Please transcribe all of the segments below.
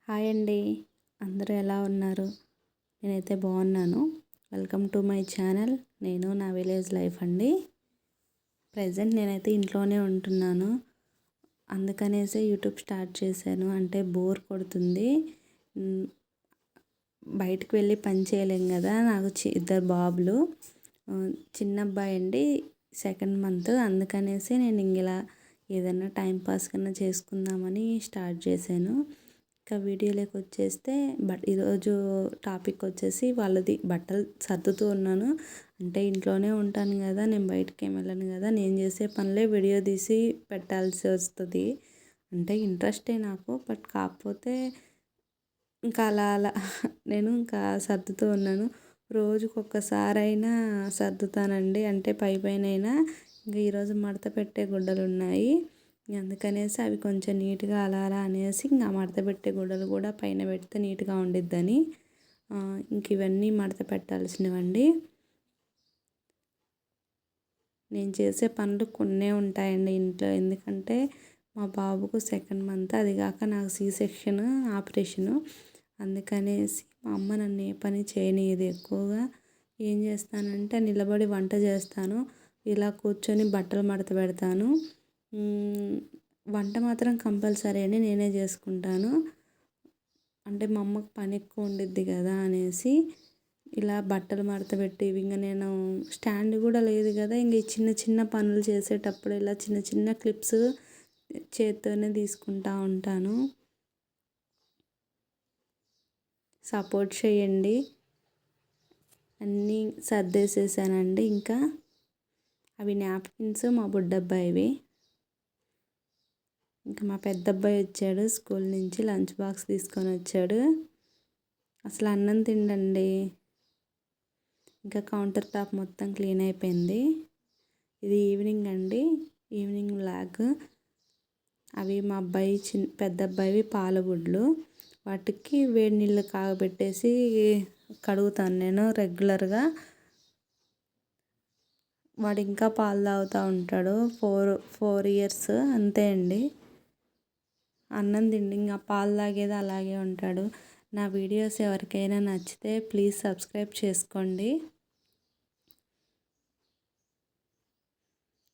Hi అండి. అందరూ ఎలా ఉన్నారు? నేనైతే బాగున్నాను. Welcome to my channel. నేను నా విలేజ్ లైఫ్ అండి. ప్రజెంట్ నేనైతే ఇంట్లోనే ఉంటున్నాను. అందుకనేసే యూట్యూబ్ స్టార్ట్ చేశాను. అంటే బోర్ కొడుతుంది. బయటకు వెళ్ళి పని చేయలేం కదా. నాకు ఇద్దరు బాబులు. చిన్న అబ్బాయి అండి, సెకండ్ మంత్. అందుకనేసి నేను ఇలా ఏదైనా టైంపాస్ కన్నా చేసుకుందామని స్టార్ట్ చేశాను. ఇంకా వీడియోలోకి వచ్చేస్తే ఈరోజు టాపిక్ వచ్చేసి వాళ్ళది బట్టలు సర్దుతూ ఉన్నాను. అంటే ఇంట్లోనే ఉంటాను కదా, నేను బయటకి ఏమి వెళ్ళను కదా, నేను చేసే పనులే వీడియో తీసి పెట్టాల్సి వస్తుంది. అంటే ఇంట్రెస్టే నాకు, బట్ కాకపోతే ఇంకా అలా నేను ఇంకా సర్దుతూ ఉన్నాను. రోజుకొకసారైనా సర్దుతానండి. అంటే పైన అయినా ఇంకా ఈరోజు మడత పెట్టే గుడ్డలు ఉన్నాయి. అందుకనేసి అవి కొంచెం నీట్గా అలా అనేసి ఇంకా మడత పెట్టే గుడ్డలు కూడా పైన పెడితే నీట్గా ఉండిద్దని ఇంక ఇవన్నీ మడత పెట్టాల్సినవండి. నేను చేసే పనులు కొన్నే ఉంటాయండి ఇంట్లో. ఎందుకంటే మా బాబుకు సెకండ్ మంత్, అది కాక నాకు సి సెక్షన్ ఆపరేషను. అందుకనేసి మా అమ్మ నన్ను ఏ పని చేయనీయదు. ఎక్కువగా ఏం చేస్తానంటే నిలబడి వంట చేస్తాను, ఇలా కూర్చొని బట్టలు మడత పెడతాను. వంట మాత్రం కంపల్సరీ అండి, నేనే చేసుకుంటాను. అంటే మా అమ్మకు పని ఎక్కువ ఉండిద్ది కదా అనేసి ఇలా బట్టలు మడత పెట్టి ఇంకా నేను స్టాండ్ కూడా లేదు కదా, ఇంక ఈ చిన్న చిన్న పనులు చేసేటప్పుడు ఇలా చిన్న చిన్న క్లిప్స్ చేత్తోనే తీసుకుంటూ ఉంటాను. సపోర్ట్ చేయండి. అన్నీ సర్దేసేసానండి. ఇంకా అవి నాప్కిన్స్ మా బుడ్డబ్బాయివి. ఇంకా మా పెద్ద అబ్బాయి వచ్చాడు స్కూల్ నుంచి, లంచ్ బాక్స్ తీసుకొని వచ్చాడు. అసలు అన్నం తిండండి. ఇంకా కౌంటర్ టాప్ మొత్తం క్లీన్ అయిపోయింది. ఇది ఈవినింగ్ అండి, ఈవినింగ్ వ్లాగ్. అవి మా అబ్బాయి పెద్ద అబ్బాయివి పాలగుడ్లు. వాటికి వేడి నీళ్ళు కాగబెట్టేసి కడుగుతాను నేను రెగ్యులర్గా. వాడు ఇంకా పాలు తాగుతూ ఉంటాడు. 4 ఇయర్స్ అంతే అండి. అన్నం తిండి ఇంకా పాలు తాగేది అలాగే ఉంటాడు. నా వీడియోస్ ఎవరికైనా నచ్చితే ప్లీజ్ సబ్స్క్రైబ్ చేసుకోండి.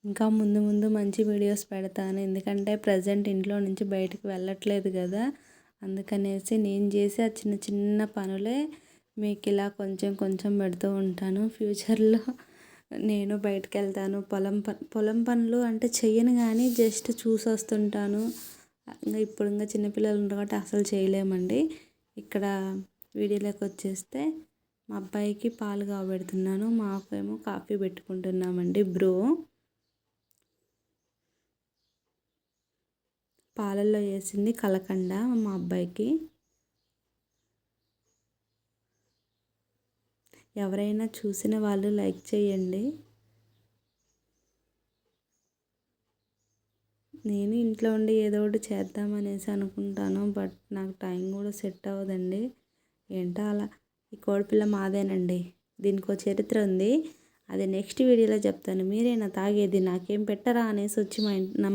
ఇంకా ముందు ముందు మంచి వీడియోస్ పెడతాను. ఎందుకంటే ప్రజెంట్ ఇంట్లో నుంచి బయటకు వెళ్ళట్లేదు కదా, అందుకనేసి నేను చేసే ఆ చిన్న చిన్న పనులే మీకు ఇలా కొంచెం కొంచెం పెడుతూ ఉంటాను. ఫ్యూచర్లో నేను బయటకు వెళ్తాను, పొలం పనులు అంటే చెయ్యను కానీ జస్ట్ చూసి వస్తుంటాను. ఇప్పుడు ఇంకా చిన్నపిల్లలు ఉంటారు కాబట్టి అసలు చేయలేమండి. ఇక్కడ వీడియోలోకి వచ్చేస్తే మా అబ్బాయికి పాలు కాబెడుతున్నాను, మాకేమో కాఫీ పెట్టుకుంటున్నామండి బ్రూ. పాలల్లో వేసింది కలకండ మా అబ్బాయికి. ఎవరైనా చూసిన వాళ్ళు లైక్ చేయండి. నేను ఇంట్లో ఉండి ఏదో ఒకటి చేద్దామనేసి అనుకుంటాను, బట్ నాకు టైం కూడా సెట్ అవ్వదండి. ఏంటో అలా. ఈ కోడిపిల్ల మాదేనండి, దీనికి ఒక చరిత్ర ఉంది, అది నెక్స్ట్ వీడియోలో చెప్తాను. మీరేనా తాగేది, నాకేం పెట్టరా అనేసి వచ్చి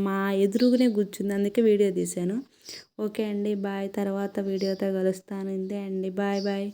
మా ఎదురుగునే కూర్చుంది, అందుకే వీడియో తీశాను. ఓకే అండి, బాయ్. తర్వాత వీడియోతో కలుస్తాను. ఇంతే అండి, బాయ్ బాయ్.